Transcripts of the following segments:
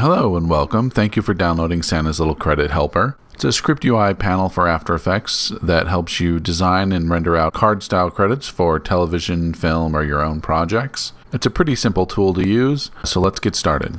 Hello and welcome. Thank you for downloading Santa's Little Credit Helper. It's a script UI panel for After Effects that helps you design and render out card-style credits for television, film, or your own projects. It's a pretty simple tool to use, so let's get started.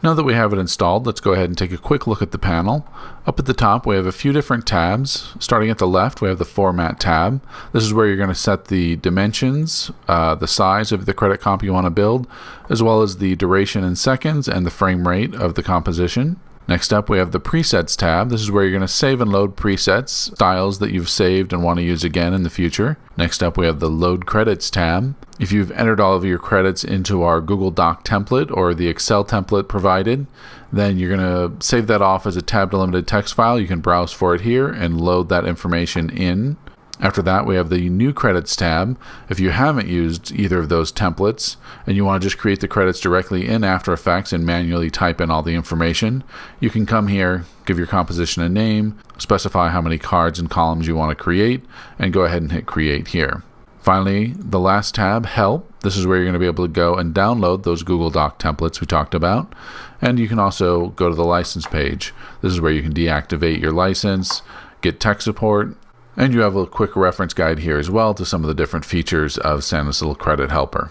Now that we have it installed, let's go ahead and take a quick look at the panel. Up at the top, we have a few different tabs. Starting at the left, we have the Format tab. This is where you're going to set the dimensions, the size of the credit comp you want to build, as well as the duration in seconds and the frame rate of the composition. Next up, we have the Presets tab. This is where you're going to save and load presets, styles that you've saved and want to use again in the future. Next up, we have the Load Credits tab. If you've entered all of your credits into our Google Doc template or the Excel template provided, then you're going to save that off as a tab-delimited text file. You can browse for it here and load that information in. After that, we have the New Credits tab. If you haven't used either of those templates and you want to just create the credits directly in After Effects and manually type in all the information, you can come here, give your composition a name, specify how many cards and columns you want to create, and go ahead and hit Create here. Finally, the last tab, Help. This is where you're going to be able to go and download those Google Doc templates we talked about. And you can also go to the license page. This is where you can deactivate your license, get tech support, and you have a quick reference guide here as well to some of the different features of Santa's Little Credit Helper.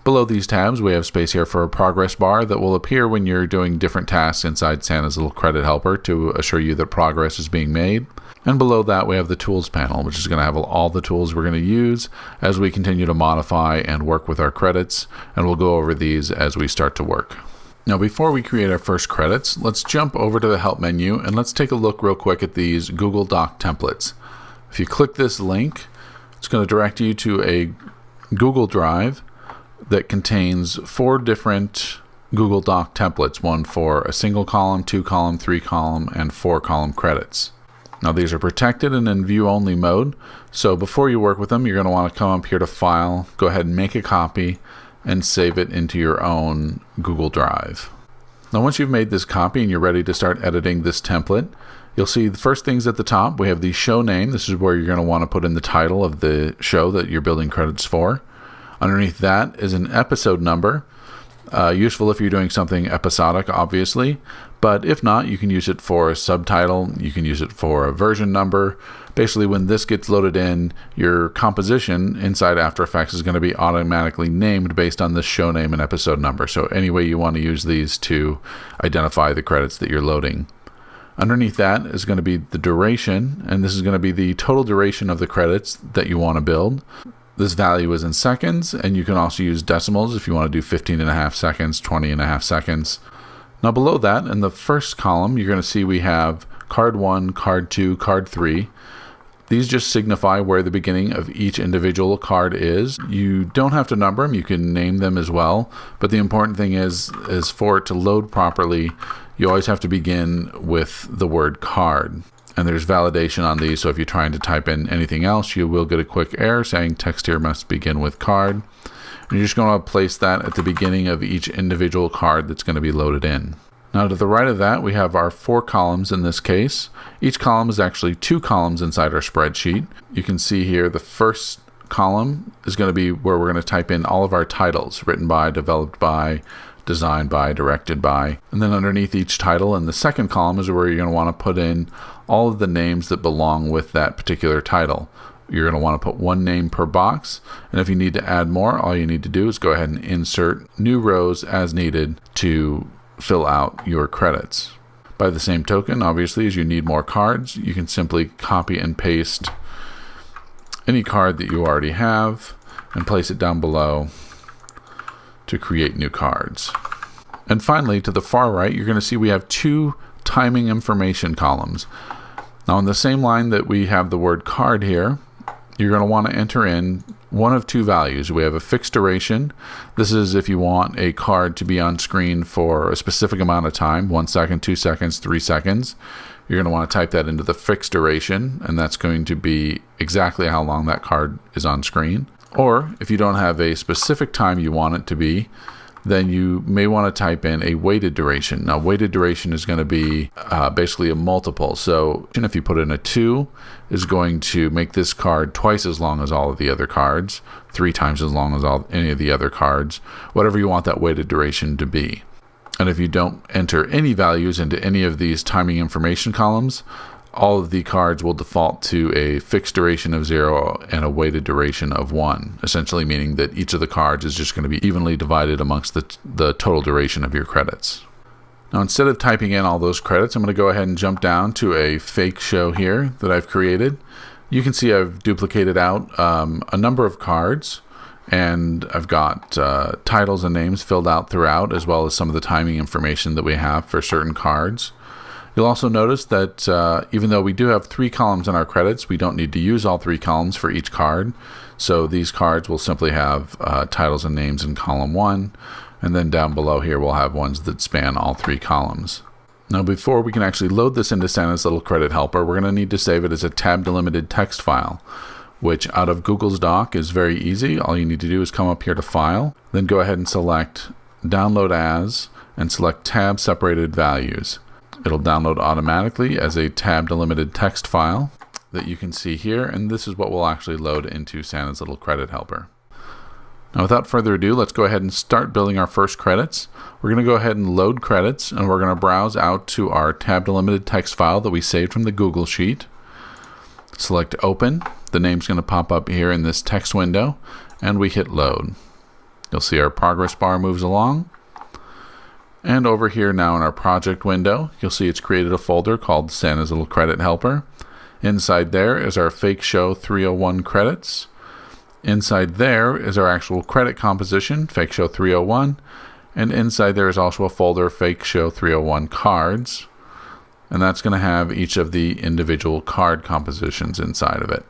Below these tabs, we have space here for a progress bar that will appear when you're doing different tasks inside Santa's Little Credit Helper to assure you that progress is being made. And below that, we have the Tools panel, which is going to have all the tools we're going to use as we continue to modify and work with our credits, and we'll go over these as we start to work. Now, before we create our first credits, let's jump over to the Help menu and let's take a look real quick at these Google Doc templates. If you click this link, it's going to direct you to a Google Drive that contains 4 different Google Doc templates, one for a single column, 2 column, 3 column, and 4 column credits. Now these are protected and in view only mode, so before you work with them, you're going to want to come up here to File, go ahead and make a copy, and save it into your own Google Drive. Now once you've made this copy and you're ready to start editing this template, you'll see the first things at the top. We have the show name. This is where you're going to want to put in the title of the show that you're building credits for. Underneath that is an episode number. Useful if you're doing something episodic, obviously, but if not, you can use it for a subtitle. You can use it for a version number. Basically, when this gets loaded in, your composition inside After Effects is going to be automatically named based on this show name and episode number. So any way you want to use these to identify the credits that you're loading. Underneath that is going to be the duration, and this is going to be the total duration of the credits that you want to build. This value is in seconds, and you can also use decimals if you want to do 15.5 seconds, 20.5 seconds. Now below that, in the first column, you're going to see we have card 1, card 2, card 3. These just signify where the beginning of each individual card is. You don't have to number them, you can name them as well, but the important thing is for it to load properly, you always have to begin with the word card. And there's validation on these, so if you're trying to type in anything else, you will get a quick error saying text here must begin with card. And you're just going to place that at the beginning of each individual card that's going to be loaded in. Now to the right of that, we have our 4 columns in this case. Each column is actually 2 columns inside our spreadsheet. You can see here the first column is going to be where we're going to type in all of our titles, written by, developed by, designed by, directed by. And then underneath each title in the second column is where you're going to want to put in all of the names that belong with that particular title. You're going to want to put 1 name per box, and if you need to add more, all you need to do is go ahead and insert new rows as needed to fill out your credits. By the same token, obviously, as you need more cards, you can simply copy and paste any card that you already have and place it down below to create new cards. And finally, to the far right, you're going to see we have 2 timing information columns. Now, on the same line that we have the word card here, you're going to want to enter in one of 2 values. We have a fixed duration. This is if you want a card to be on screen for a specific amount of time, 1 second, 2 seconds, 3 seconds. You're going to want to type that into the fixed duration, and that's going to be exactly how long that card is on screen. Or if you don't have a specific time you want it to be, then you may want to type in a weighted duration. Now, weighted duration is going to be basically a multiple. So if you put in a 2, is going to make this card twice as long as all of the other cards, 3 times as long as any of the other cards, whatever you want that weighted duration to be. And if you don't enter any values into any of these timing information columns, all of the cards will default to a fixed duration of 0 and a weighted duration of 1, essentially meaning that each of the cards is just going to be evenly divided amongst the total duration of your credits. Now, instead of typing in all those credits, I'm going to go ahead and jump down to a fake show here that I've created. You can see I've duplicated out a number of cards, and I've got titles and names filled out throughout, as well as some of the timing information that we have for certain cards. You'll also notice that even though we do have 3 columns in our credits, we don't need to use all 3 columns for each card. So these cards will simply have titles and names in column 1, and then down below here we'll have ones that span all 3 columns. Now, before we can actually load this into Santa's little credit helper, we're going to need to save it as a tab-delimited text file, which out of Google's Doc is very easy. All you need to do is come up here to File, then go ahead and select Download As, and select Tab Separated Values. It'll download automatically as a tab-delimited text file that you can see here, and this is what we'll actually load into Santa's little credit helper. Now, without further ado, let's go ahead and start building our first credits. We're going to go ahead and load credits, and we're going to browse out to our tab-delimited text file that we saved from the Google Sheet. Select Open. The name's going to pop up here in this text window, and we hit Load. You'll see our progress bar moves along. And over here now in our project window, you'll see it's created a folder called Santa's Little Credit Helper. Inside there is our Fake Show 301 credits. Inside there is our actual credit composition, Fake Show 301. And inside there is also a folder, Fake Show 301 cards. And that's going to have each of the individual card compositions inside of it.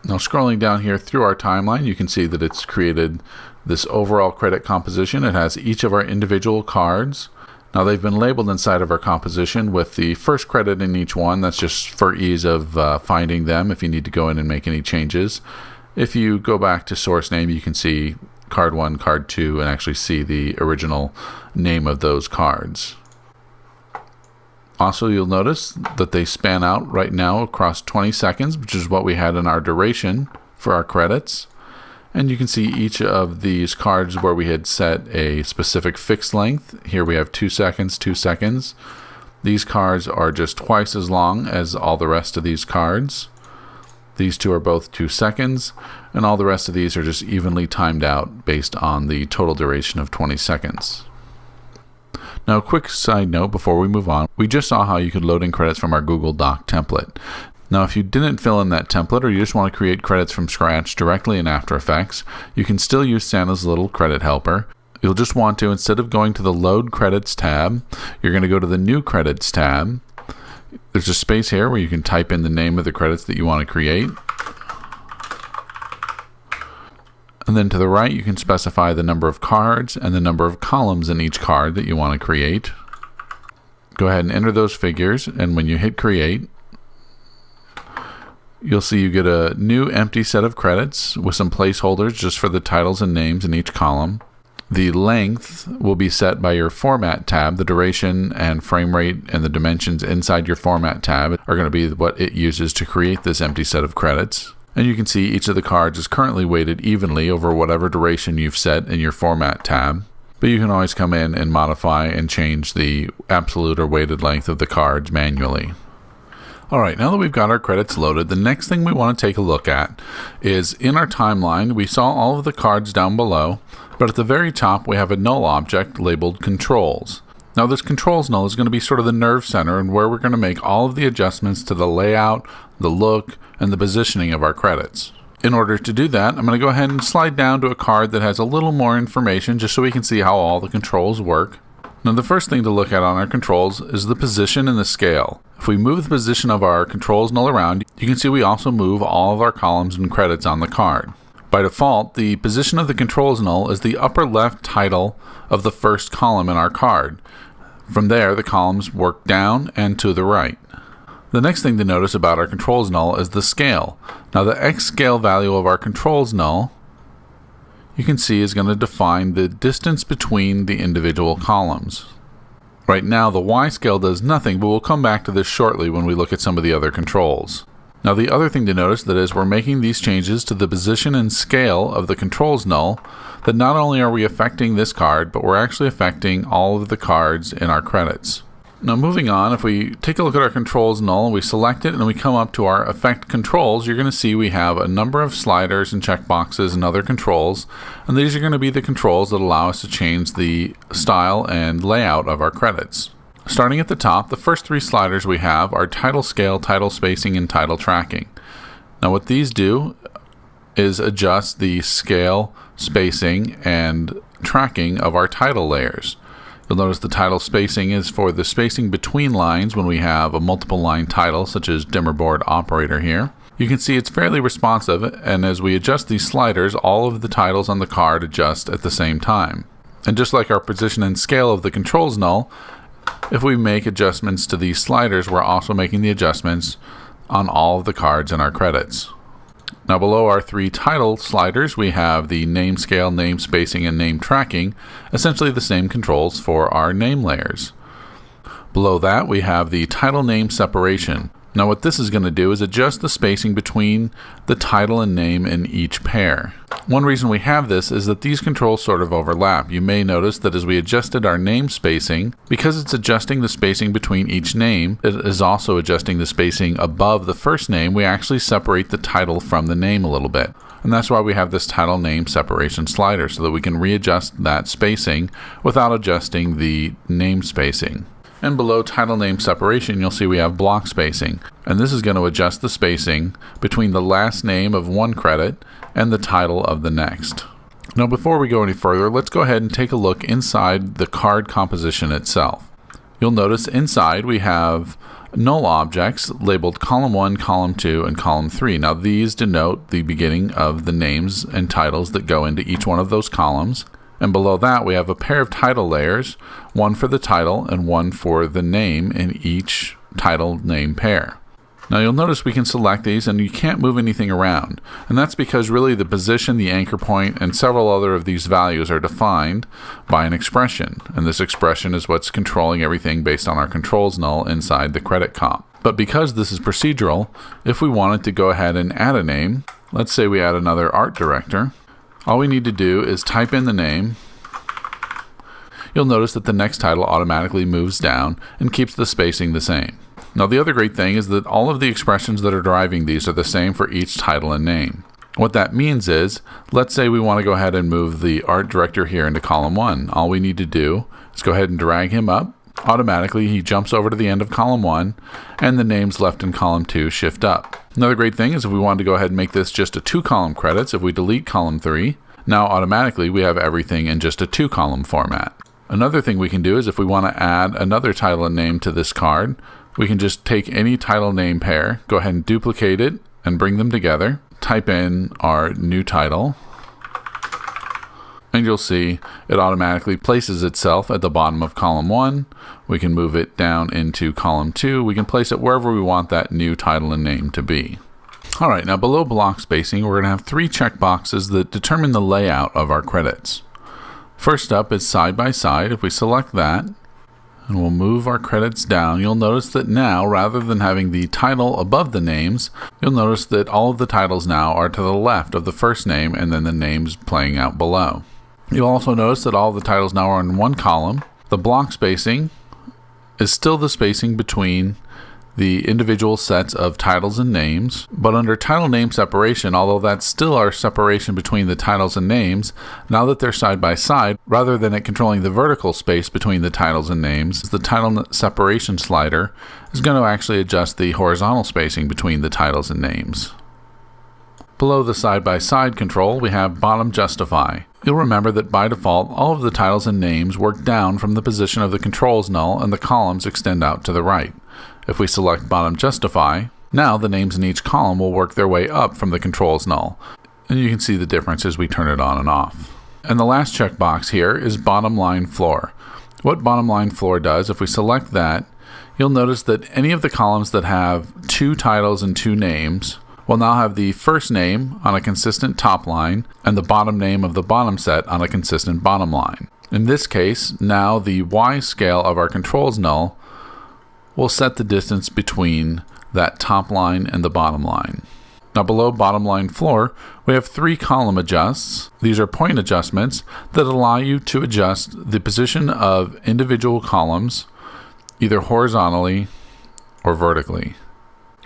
Now, scrolling down here through our timeline, you can see that it's created this overall credit composition. It has each of our individual cards. Now, they've been labeled inside of our composition with the first credit in each one. That's just for ease of finding them if you need to go in and make any changes. If you go back to source name, you can see card 1, card 2, and actually see the original name of those cards. Also, you'll notice that they span out right now across 20 seconds, which is what we had in our duration for our credits. And you can see each of these cards where we had set a specific fixed length. Here we have 2 seconds, 2 seconds. These cards are just twice as long as all the rest of these cards. These two are both 2 seconds, and all the rest of these are just evenly timed out based on the total duration of 20 seconds. Now, a quick side note before we move on. We just saw how you could load in credits from our Google Doc template. Now, if you didn't fill in that template, or you just want to create credits from scratch directly in After Effects, you can still use Santa's little credit helper. You'll just want to, instead of going to the Load Credits tab, you're going to go to the New Credits tab. There's a space here where you can type in the name of the credits that you want to create. And then to the right, you can specify the number of cards and the number of columns in each card that you want to create. Go ahead and enter those figures, and when you hit Create, you'll see you get a new empty set of credits with some placeholders just for the titles and names in each column. The length will be set by your Format tab. The duration and frame rate and the dimensions inside your Format tab are going to be what it uses to create this empty set of credits. And you can see each of the cards is currently weighted evenly over whatever duration you've set in your Format tab. But you can always come in and modify and change the absolute or weighted length of the cards manually. Alright, now that we've got our credits loaded, the next thing we want to take a look at is in our timeline, we saw all of the cards down below, but at the very top we have a null object labeled Controls. Now this Controls null is going to be sort of the nerve center and where we're going to make all of the adjustments to the layout, the look, and the positioning of our credits. In order to do that, I'm going to go ahead and slide down to a card that has a little more information just so we can see how all the controls work. Now the first thing to look at on our controls is the position and the scale. If we move the position of our controls null around, you can see we also move all of our columns and credits on the card. By default, the position of the controls null is the upper left title of the first column in our card. From there, the columns work down and to the right. The next thing to notice about our controls null is the scale. Now the X scale value of our controls null, you can see, is going to define the distance between the individual columns. Right now the Y scale does nothing, but we'll come back to this shortly when we look at some of the other controls. Now the other thing to notice that is we're making these changes to the position and scale of the controls null, that not only are we affecting this card, but we're actually affecting all of the cards in our credits. Now moving on, if we take a look at our controls null and we select it and we come up to our effect controls, you're going to see we have a number of sliders and checkboxes and other controls, and these are going to be the controls that allow us to change the style and layout of our credits. Starting at the top, the first three sliders we have are title scale, title spacing, and title tracking. Now what these do is adjust the scale, spacing, and tracking of our title layers. You'll notice the title spacing is for the spacing between lines when we have a multiple line title, such as dimmer board operator here. You can see it's fairly responsive, and as we adjust these sliders, all of the titles on the card adjust at the same time. And just like our position and scale of the controls null, if we make adjustments to these sliders, we're also making the adjustments on all of the cards in our credits. Now below our three title sliders, we have the name scale, name spacing, and name tracking, essentially the same controls for our name layers. Below that, we have the title name separation. Now what this is going to do is adjust the spacing between the title and name in each pair. One reason we have this is that these controls sort of overlap. You may notice that as we adjusted our name spacing, because it's adjusting the spacing between each name, it is also adjusting the spacing above the first name. We actually separate the title from the name a little bit. And that's why we have this title name separation slider, so that we can readjust that spacing without adjusting the name spacing. And below title name separation, you'll see we have block spacing. And this is going to adjust the spacing between the last name of one credit and the title of the next. Now before we go any further, let's go ahead and take a look inside the card composition itself. You'll notice inside we have null objects labeled column 1, column 2, and column 3. Now these denote the beginning of the names and titles that go into each one of those columns. And below that, we have a pair of title layers, one for the title and one for the name in each title name pair. Now you'll notice we can select these and you can't move anything around. And that's because really the position, the anchor point, and several other of these values are defined by an expression. And this expression is what's controlling everything based on our controls null inside the credit comp. But because this is procedural, if we wanted to go ahead and add a name, let's say we add another art director, all we need to do is type in the name. You'll notice that the next title automatically moves down and keeps the spacing the same. Now the other great thing is that all of the expressions that are driving these are the same for each title and name. What that means is, let's say we want to go ahead and move the art director here into column 1. All we need to do is go ahead and drag him up. Automatically he jumps over to the end of column 1, and the names left in column 2 shift up. Another great thing is if we wanted to go ahead and make this just a 2-column credits, if we delete column 3, now automatically we have everything in just a 2-column format. Another thing we can do is if we want to add another title and name to this card, we can just take any title name pair, go ahead and duplicate it and bring them together, type in our new title, and you'll see it automatically places itself at the bottom of column 1. We can move it down into column 2. We can place it wherever we want that new title and name to be. Alright, now below block spacing, we're going to have 3 checkboxes that determine the layout of our credits. First up is side by side. If we select that, and we'll move our credits down, you'll notice that now, rather than having the title above the names, you'll notice that all of the titles now are to the left of the first name and then the names playing out below. You'll also notice that all the titles now are in one column. The block spacing is still the spacing between the individual sets of titles and names, but under title name separation, although that's still our separation between the titles and names, now that they're side by side, rather than it controlling the vertical space between the titles and names, the title separation slider is going to actually adjust the horizontal spacing between the titles and names. Below the side-by-side control, we have bottom justify. You'll remember that by default, all of the titles and names work down from the position of the controls null and the columns extend out to the right. If we select bottom justify, now the names in each column will work their way up from the controls null. And you can see the difference as we turn it on and off. And the last checkbox here is bottom line floor. What bottom line floor does, if we select that, you'll notice that any of the columns that have 2 titles and 2 names will now have the first name on a consistent top line and the bottom name of the bottom set on a consistent bottom line. In this case, now the Y scale of our controls null will set the distance between that top line and the bottom line. Now below bottom line floor, we have 3 column adjusts. These are point adjustments that allow you to adjust the position of individual columns either horizontally or vertically.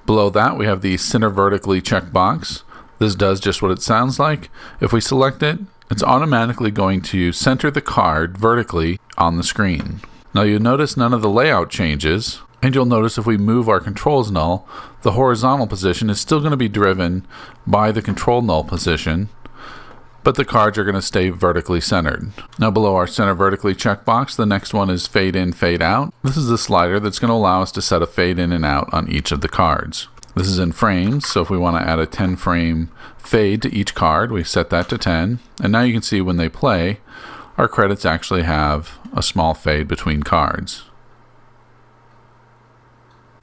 Below that, we have the center vertically checkbox. This does just what it sounds like. If we select it, it's automatically going to center the card vertically on the screen. Now you'll notice none of the layout changes, and you'll notice if we move our controls null, the horizontal position is still going to be driven by the control null position, but the cards are going to stay vertically centered. Now below our center vertically checkbox, the next one is fade in, fade out. This is the slider that's going to allow us to set a fade in and out on each of the cards. This is in frames, so if we want to add a 10 frame fade to each card, we set that to 10. And now you can see when they play, our credits actually have a small fade between cards.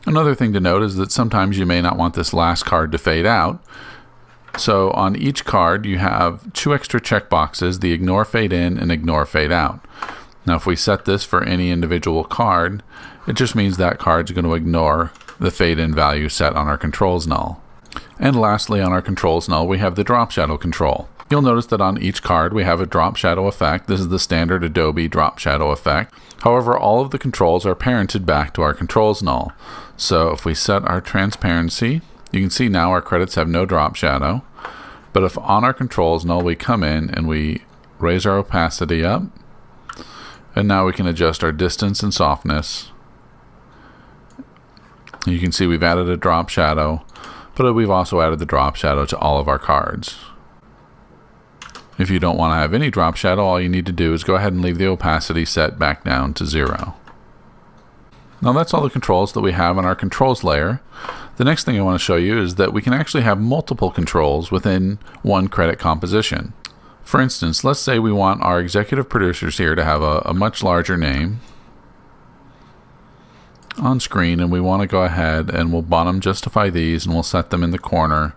Another thing to note is that sometimes you may not want this last card to fade out. So on each card, you have 2 extra checkboxes, the ignore fade in and ignore fade out. Now if we set this for any individual card, it just means that card's going to ignore the fade in value set on our controls null. And lastly, on our controls null, we have the drop shadow control. You'll notice that on each card we have a drop shadow effect. This is the standard Adobe drop shadow effect. However, all of the controls are parented back to our controls null. So if we set our transparency, you can see now our credits have no drop shadow. But if on our controls null we come in and we raise our opacity up, and now we can adjust our distance and softness. You can see we've added a drop shadow, but we've also added the drop shadow to all of our cards. If you don't want to have any drop shadow, all you need to do is go ahead and leave the opacity set back down to 0. Now that's all the controls that we have on our controls layer. The next thing I want to show you is that we can actually have multiple controls within one credit composition. For instance, let's say we want our executive producers here to have a much larger name on screen, and we want to go ahead and we'll bottom justify these and we'll set them in the corner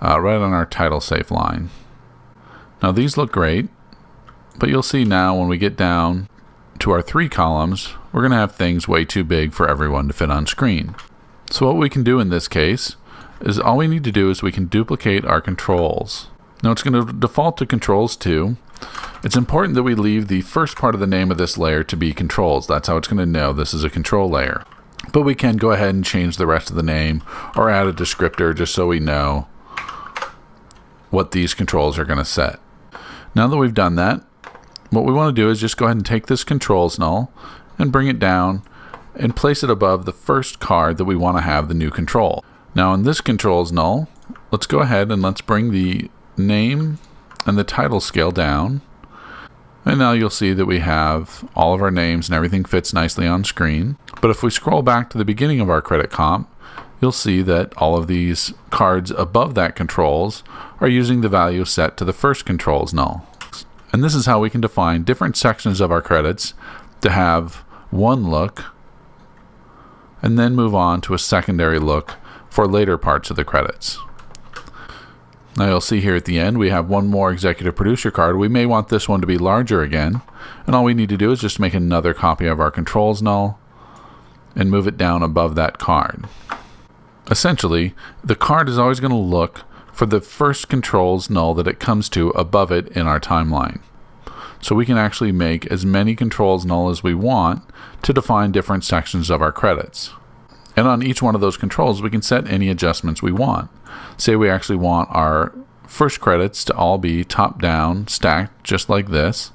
right on our title safe line. Now these look great, but you'll see now when we get down to our 3 columns, we're going to have things way too big for everyone to fit on screen. So what we can do in this case is all we need to do is we can duplicate our controls. Now it's going to default to controls 2. It's important that we leave the first part of the name of this layer to be controls. That's how it's going to know this is a control layer. But we can go ahead and change the rest of the name or add a descriptor just so we know what these controls are going to set. Now that we've done that, what we want to do is just go ahead and take this controls null and bring it down and place it above the first card that we want to have the new control. Now in this controls null, let's go ahead and let's bring the name and the title scale down. And now you'll see that we have all of our names and everything fits nicely on screen. But if we scroll back to the beginning of our credit comp, you'll see that all of these cards above that controls are using the value set to the first controls null. And this is how we can define different sections of our credits to have one look and then move on to a secondary look for later parts of the credits. Now you'll see here at the end we have one more executive producer card. We may want this one to be larger again, and all we need to do is just make another copy of our controls null and move it down above that card. Essentially, the card is always going to look for the first controls null that it comes to above it in our timeline. So we can actually make as many controls null as we want to define different sections of our credits. And on each one of those controls, we can set any adjustments we want. Say we actually want our first credits to all be top down, stacked just like this.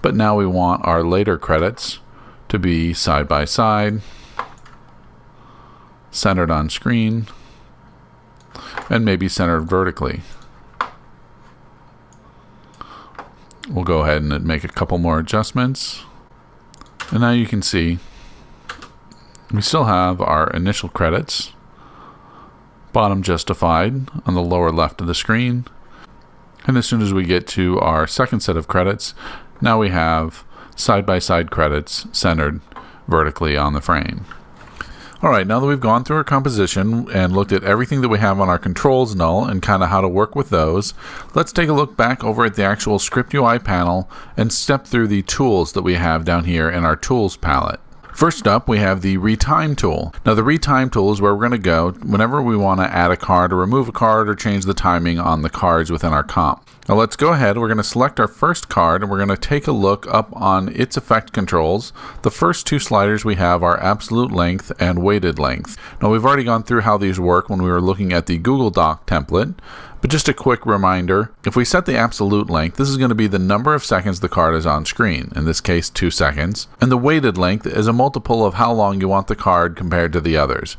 But now we want our later credits to be side by side, centered on screen, and maybe centered vertically. We'll go ahead and make a couple more adjustments. And now you can see we still have our initial credits bottom justified on the lower left of the screen. And as soon as we get to our second set of credits, now we have side-by-side credits centered vertically on the frame. Alright, now that we've gone through our composition and looked at everything that we have on our controls null and kind of how to work with those, let's take a look back over at the actual Script UI panel and step through the tools that we have down here in our tools palette. First up, we have the Retime Tool. Now, the Retime Tool is where we're going to go whenever we want to add a card or remove a card or change the timing on the cards within our comp. Now, let's go ahead. We're going to select our first card, and we're going to take a look up on its effect controls. The first two sliders we have are absolute length and weighted length. Now, we've already gone through how these work when we were looking at the Google Doc template. But just a quick reminder, if we set the absolute length, this is going to be the number of seconds the card is on screen, in this case 2 seconds, and the weighted length is a multiple of how long you want the card compared to the others.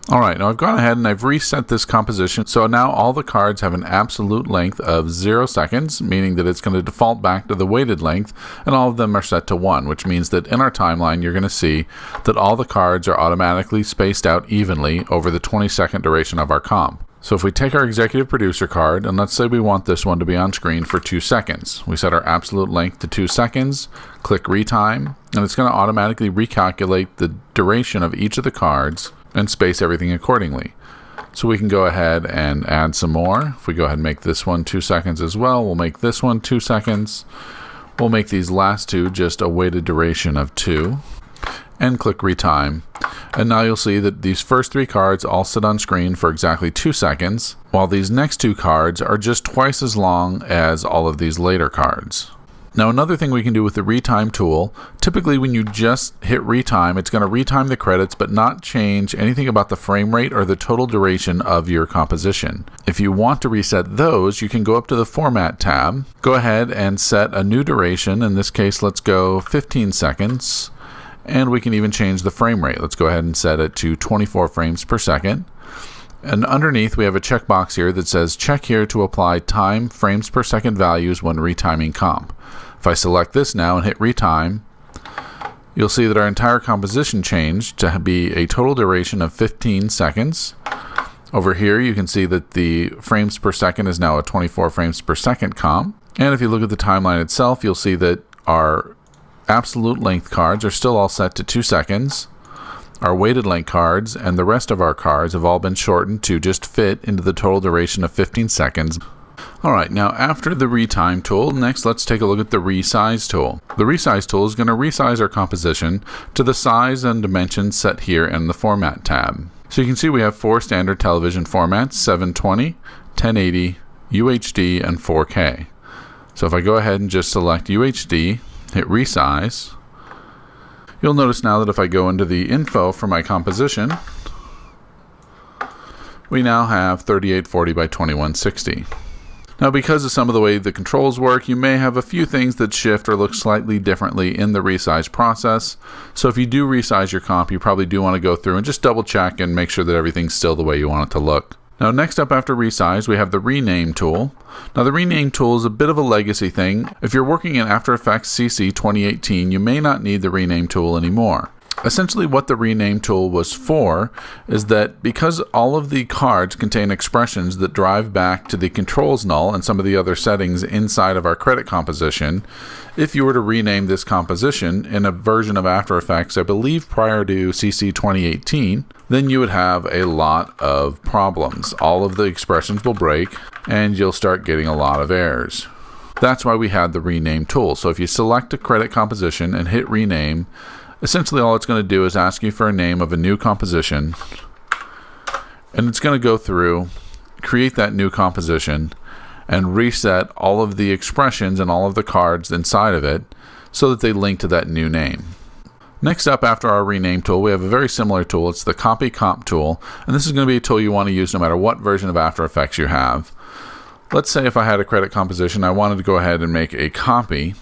Alright, now I've gone ahead and I've reset this composition, so now all the cards have an absolute length of 0 seconds, meaning that it's going to default back to the weighted length, and all of them are set to 1, which means that in our timeline you're going to see that all the cards are automatically spaced out evenly over the 20-second duration of our comp. So if we take our executive producer card, and let's say we want this one to be on screen for 2 seconds. We set our absolute length to 2 seconds, click retime, and it's going to automatically recalculate the duration of each of the cards and space everything accordingly. So we can go ahead and add some more. If we go ahead and make this one 2 seconds as well, we'll make this one 2 seconds. We'll make these last two just a weighted duration of 2. And click retime. And now you'll see that these first 3 cards all sit on screen for exactly 2 seconds, while these next 2 cards are just twice as long as all of these later cards. Now, another thing we can do with the Retime tool, typically when you just hit retime, it's going to retime the credits but not change anything about the frame rate or the total duration of your composition. If you want to reset those, you can go up to the Format tab, go ahead and set a new duration. In this case, let's go 15 seconds. And we can even change the frame rate. Let's go ahead and set it to 24 frames per second. And underneath we have a checkbox here that says check here to apply time frames per second values when retiming comp. If I select this now and hit retime, you'll see that our entire composition changed to be a total duration of 15 seconds. Over here you can see that the frames per second is now a 24 frames per second comp. And if you look at the timeline itself, you'll see that our absolute length cards are still all set to 2 seconds. Our weighted length cards and the rest of our cards have all been shortened to just fit into the total duration of 15 seconds. Alright, now after the Retime tool, next let's take a look at the Resize tool. The Resize tool is going to resize our composition to the size and dimensions set here in the Format tab. So you can see we have 4 standard television formats, 720, 1080, UHD, and 4K. So if I go ahead and just select UHD, hit resize, you'll notice now that if I go into the info for my composition, we now have 3840 by 2160. Now, because of some of the way the controls work, you may have a few things that shift or look slightly differently in the resize process. So if you do resize your comp, you probably do want to go through and just double check and make sure that everything's still the way you want it to look. Now, next up after resize, we have the rename tool. Now, the rename tool is a bit of a legacy thing. If you're working in After Effects CC 2018, you may not need the rename tool anymore. Essentially, what the rename tool was for is that because all of the cards contain expressions that drive back to the controls null and some of the other settings inside of our credit composition, if you were to rename this composition in a version of After Effects, I believe prior to CC 2018, then you would have a lot of problems. All of the expressions will break and you'll start getting a lot of errors. That's why we had the rename tool. So if you select a credit composition and hit rename, essentially all it's going to do is ask you for a name of a new composition, and it's going to go through, create that new composition, and reset all of the expressions and all of the cards inside of it so that they link to that new name. Next up after our rename tool, we have a very similar tool. It's the Copy Comp tool, and this is going to be a tool you want to use no matter what version of After Effects you have. Let's say if I had a credit composition, I wanted to go ahead and make a copy.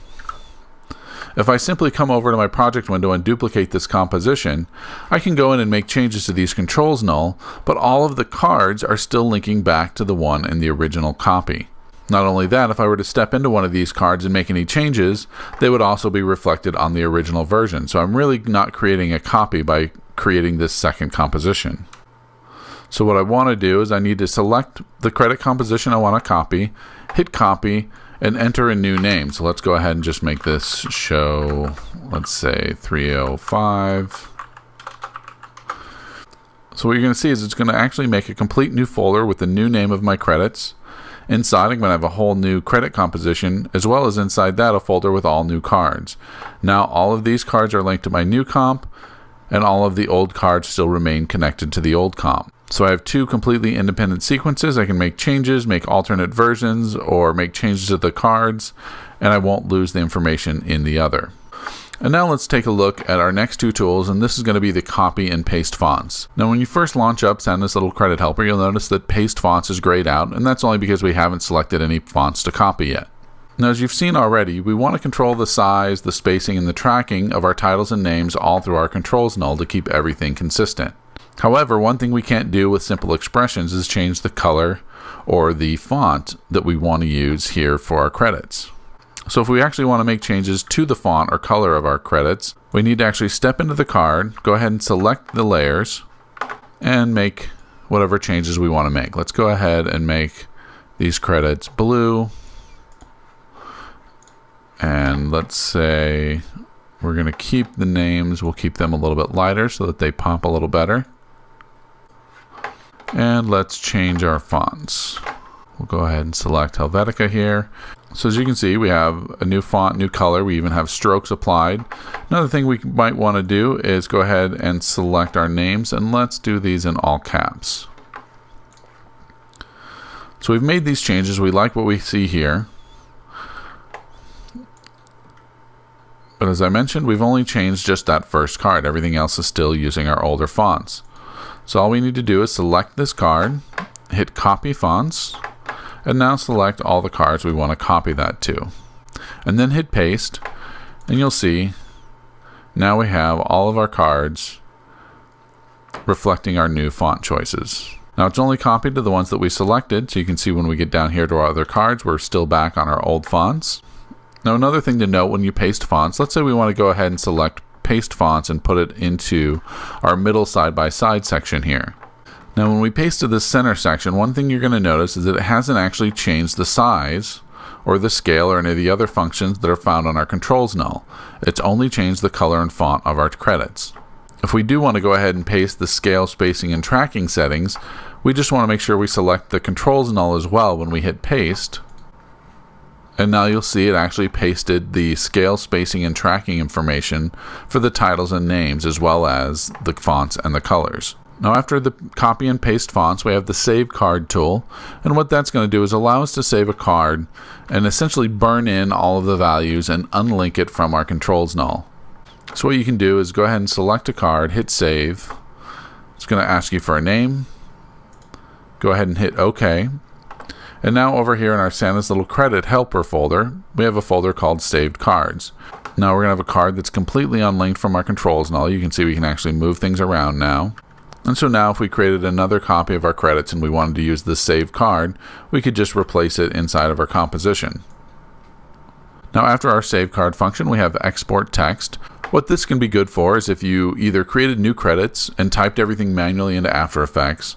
If I simply come over to my project window and duplicate this composition, I can go in and make changes to these controls null, but all of the cards are still linking back to the one in the original copy. Not only that, if I were to step into one of these cards and make any changes, they would also be reflected on the original version. So I'm really not creating a copy by creating this second composition. So what I want to do is I need to select the credit composition I want to copy, hit copy, and enter a new name. So let's go ahead and just make this show, let's say 305. So what you're going to see is it's going to actually make a complete new folder with the new name of my credits. Inside, I'm going to have a whole new credit composition, as well as inside that a folder with all new cards. Now all of these cards are linked to my new comp, and all of the old cards still remain connected to the old comp. So I have two completely independent sequences. I can make changes, make alternate versions, or make changes to the cards, and I won't lose the information in the other. And now let's take a look at our next two tools, and this is going to be the copy and paste fonts. Now when you first launch up Send This Little Credit Helper, you'll notice that paste fonts is grayed out, and that's only because we haven't selected any fonts to copy yet. Now as you've seen already, we want to control the size, the spacing, and the tracking of our titles and names all through our controls null to keep everything consistent. However, one thing we can't do with simple expressions is change the color or the font that we want to use here for our credits. So if we actually want to make changes to the font or color of our credits, we need to actually step into the card, go ahead and select the layers, and make whatever changes we want to make. Let's go ahead and make these credits blue. And let's say we're going to keep the names, we'll keep them a little bit lighter so that they pop a little better. And let's change our fonts. We'll go ahead and select Helvetica here. So as you can see, we have a new font, new color. We even have strokes applied. Another thing we might want to do is go ahead and select our names, and let's do these in all caps. So we've made these changes. We like what we see here. But as I mentioned, we've only changed just that first card. Everything else is still using our older fonts. So all we need to do is select this card, hit Copy Fonts, and now select all the cards we want to copy that to. And then hit Paste, and you'll see now we have all of our cards reflecting our new font choices. Now it's only copied to the ones that we selected, so you can see when we get down here to our other cards, we're still back on our old fonts. Now another thing to note when you paste fonts, let's say we want to go ahead and select Paste Fonts and put it into our middle side-by-side section here. Now when we paste to this center section, one thing you're going to notice is that it hasn't actually changed the size or the scale or any of the other functions that are found on our controls null. It's only changed the color and font of our credits. If we do want to go ahead and paste the scale, spacing, and tracking settings, we just want to make sure we select the controls null as well when we hit paste. And now you'll see it actually pasted the scale, spacing, and tracking information for the titles and names, as well as the fonts and the colors. Now after the copy and paste fonts, we have the Save Card tool, and what that's going to do is allow us to save a card and essentially burn in all of the values and unlink it from our controls null. So what you can do is go ahead and select a card, hit Save. It's going to ask you for a name. Go ahead and hit OK. And now over here in our Santa's Little Credit Helper folder, we have a folder called Saved Cards. Now we're going to have a card that's completely unlinked from our controls null. You can see we can actually move things around now. And so now if we created another copy of our credits and we wanted to use this saved card, we could just replace it inside of our composition. Now after our save card function, we have export text. What this can be good for is if you either created new credits and typed everything manually into After Effects,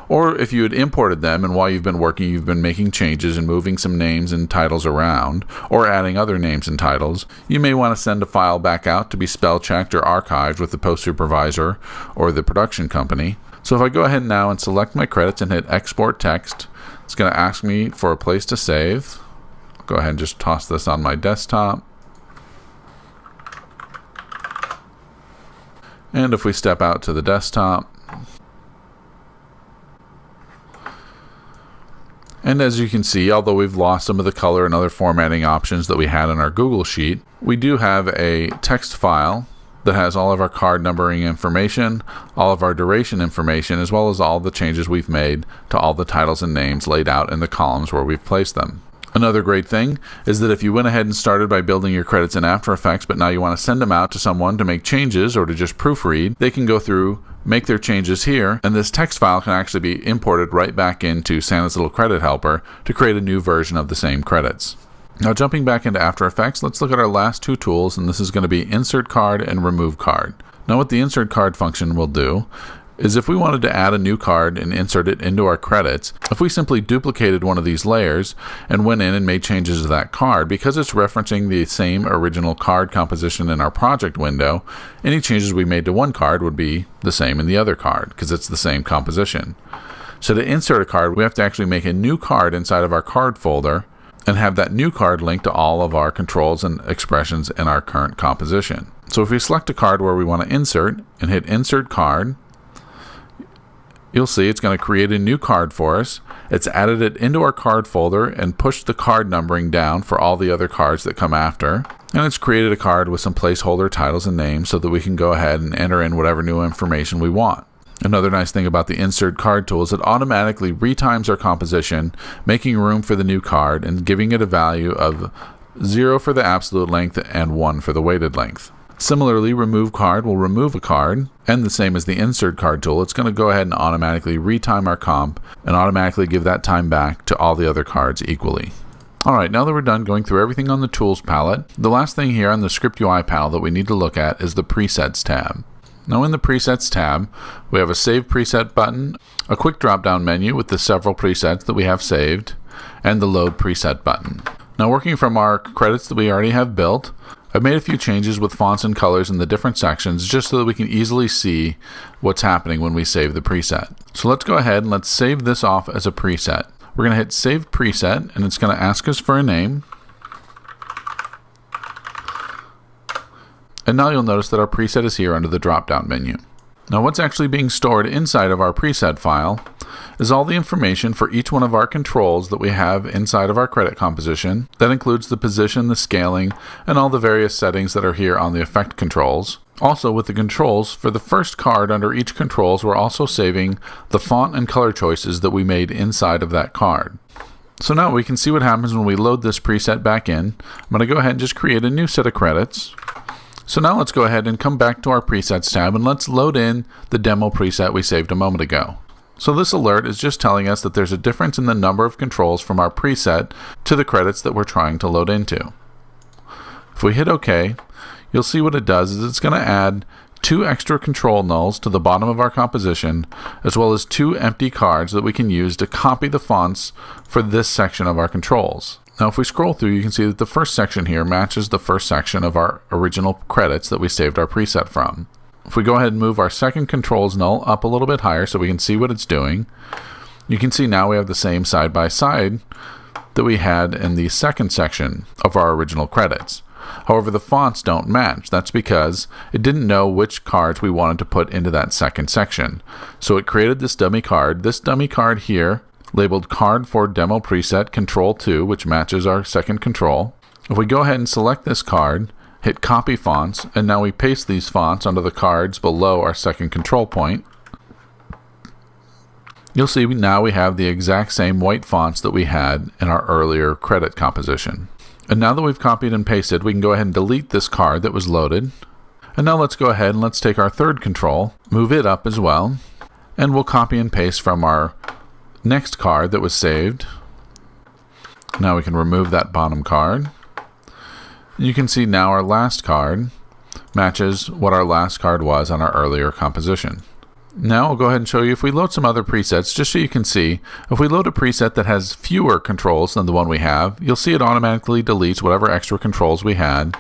or if you had imported them and while you've been working you've been making changes and moving some names and titles around, or adding other names and titles, you may want to send a file back out to be spell checked or archived with the post supervisor or the production company. So if I go ahead now and select my credits and hit export text, it's going to ask me for a place to save. I'll go ahead and just toss this on my desktop. And if we step out to the desktop, and as you can see, although we've lost some of the color and other formatting options that we had in our Google Sheet, we do have a text file that has all of our card numbering information, all of our duration information, as well as all the changes we've made to all the titles and names laid out in the columns where we've placed them. Another great thing is that if you went ahead and started by building your credits in After Effects, but now you want to send them out to someone to make changes or to just proofread, they can go through, make their changes here, and this text file can actually be imported right back into Santa's Little Credit Helper to create a new version of the same credits. Now jumping back into After Effects, let's look at our last two tools, and this is going to be Insert Card and Remove Card. Now what the Insert Card function will do is if we wanted to add a new card and insert it into our credits, if we simply duplicated one of these layers and went in and made changes to that card, because it's referencing the same original card composition in our project window, any changes we made to one card would be the same in the other card because it's the same composition. So to insert a card, we have to actually make a new card inside of our card folder, and have that new card linked to all of our controls and expressions in our current composition. So if we select a card where we want to insert and hit Insert Card, you'll see it's going to create a new card for us. It's added it into our card folder and pushed the card numbering down for all the other cards that come after. And it's created a card with some placeholder titles and names so that we can go ahead and enter in whatever new information we want. Another nice thing about the Insert Card tool is it automatically retimes our composition, making room for the new card and giving it a value of 0 for the absolute length and 1 for the weighted length. Similarly, Remove Card will remove a card, and the same as the Insert Card tool, it's going to go ahead and automatically retime our comp and automatically give that time back to all the other cards equally. Alright, now that we're done going through everything on the Tools palette, the last thing here on the Script UI panel that we need to look at is the Presets tab. Now in the Presets tab, we have a Save Preset button, a quick drop-down menu with the several presets that we have saved, and the Load Preset button. Now working from our credits that we already have built, I've made a few changes with fonts and colors in the different sections just so that we can easily see what's happening when we save the preset. So let's go ahead and let's save this off as a preset. We're going to hit Save Preset, and it's going to ask us for a name. And now you'll notice that our preset is here under the drop-down menu. Now what's actually being stored inside of our preset file is all the information for each one of our controls that we have inside of our credit composition. That includes the position, the scaling, and all the various settings that are here on the effect controls. Also with the controls, for the first card under each controls, we're also saving the font and color choices that we made inside of that card. So now we can see what happens when we load this preset back in. I'm going to go ahead and just create a new set of credits. So now let's go ahead and come back to our Presets tab and let's load in the demo preset we saved a moment ago. So this alert is just telling us that there's a difference in the number of controls from our preset to the credits that we're trying to load into. If we hit OK, you'll see what it does is it's going to add 2 extra control nulls to the bottom of our composition, as well as 2 empty cards that we can use to copy the fonts for this section of our controls. Now if we scroll through, you can see that the first section here matches the first section of our original credits that we saved our preset from. If we go ahead and move our second controls null up a little bit higher so we can see what it's doing, you can see now we have the same side by side that we had in the second section of our original credits. However, the fonts don't match. That's because it didn't know which cards we wanted to put into that second section. So it created this dummy card. This dummy card here, labeled Card for Demo Preset Control 2, which matches our second control. If we go ahead and select this card, hit Copy Fonts, and now we paste these fonts onto the cards below our second control point, you'll see now we have the exact same white fonts that we had in our earlier credit composition. And now that we've copied and pasted, we can go ahead and delete this card that was loaded. And now let's go ahead and let's take our third control, move it up as well, and we'll copy and paste from our next card that was saved. Now we can remove that bottom card. You can see now our last card matches what our last card was on our earlier composition. Now I'll go ahead and show you if we load some other presets, just so you can see. If we load a preset that has fewer controls than the one we have, you'll see it automatically deletes whatever extra controls we had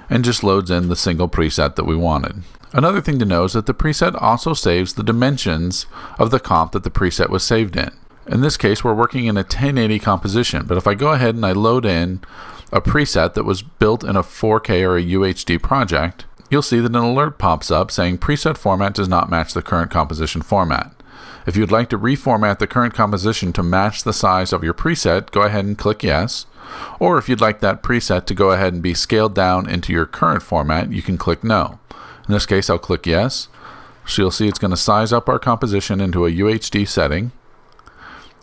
and just loads in the single preset that we wanted. Another thing to know is that the preset also saves the dimensions of the comp that the preset was saved in. In this case, we're working in a 1080 composition, but if I go ahead and I load in a preset that was built in a 4K or a UHD project, you'll see that an alert pops up saying preset format does not match the current composition format. If you'd like to reformat the current composition to match the size of your preset, go ahead and click yes. Or if you'd like that preset to go ahead and be scaled down into your current format, you can click no. In this case, I'll click yes. So you'll see it's going to size up our composition into a UHD setting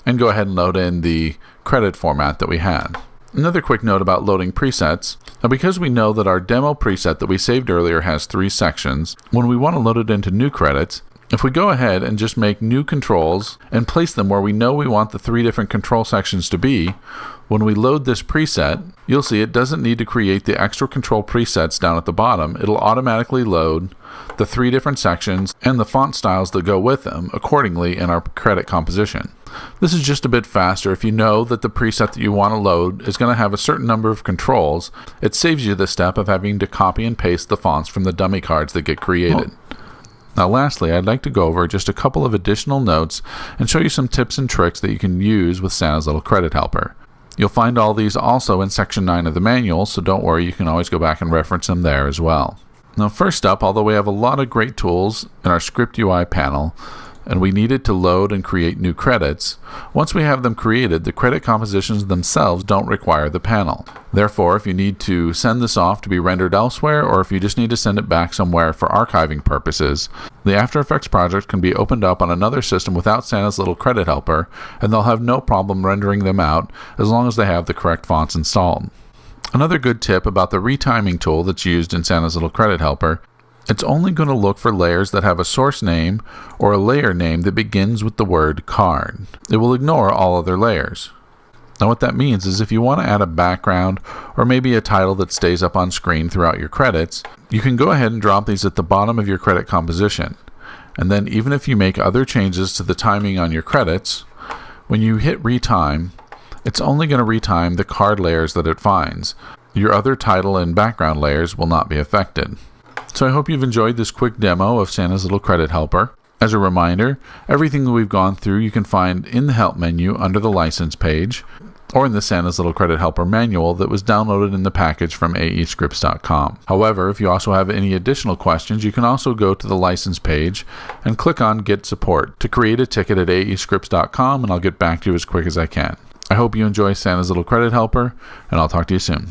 and go ahead and load in the credit format that we had. Another quick note about loading presets. Now because we know that our demo preset that we saved earlier has 3 sections, when we want to load it into new credits, if we go ahead and just make new controls and place them where we know we want the 3 different control sections to be, when we load this preset, you'll see it doesn't need to create the extra control presets down at the bottom. It'll automatically load the 3 different sections and the font styles that go with them accordingly in our credit composition. This is just a bit faster if you know that the preset that you want to load is going to have a certain number of controls. It saves you the step of having to copy and paste the fonts from the dummy cards that get created. Now lastly, I'd like to go over just a couple of additional notes and show you some tips and tricks that you can use with Santa's Little Credit Helper. You'll find all these also in section 9 of the manual, so don't worry, you can always go back and reference them there as well. Now first up, although we have a lot of great tools in our script UI panel, and we needed to load and create new credits, once we have them created, the credit compositions themselves don't require the panel. Therefore, if you need to send this off to be rendered elsewhere, or if you just need to send it back somewhere for archiving purposes, the After Effects project can be opened up on another system without Santa's little credit helper, and they'll have no problem rendering them out as long as they have the correct fonts installed. Another good tip about the Retiming tool that's used in Santa's little credit helper: it's only going to look for layers that have a source name or a layer name that begins with the word card. It will ignore all other layers. Now what that means is if you want to add a background or maybe a title that stays up on screen throughout your credits, you can go ahead and drop these at the bottom of your credit composition. And then even if you make other changes to the timing on your credits, when you hit retime, it's only going to retime the card layers that it finds. Your other title and background layers will not be affected. So I hope you've enjoyed this quick demo of Santa's little credit helper. As a reminder, everything that we've gone through you can find in the help menu under the license page, or in the Santa's little credit helper manual that was downloaded in the package from aescripts.com. However, if you also have any additional questions, you can also go to the license page and click on Get Support to create a ticket at aescripts.com, and I'll get back to you as quick as I can. I hope you enjoy Santa's little credit helper, and I'll talk to you soon.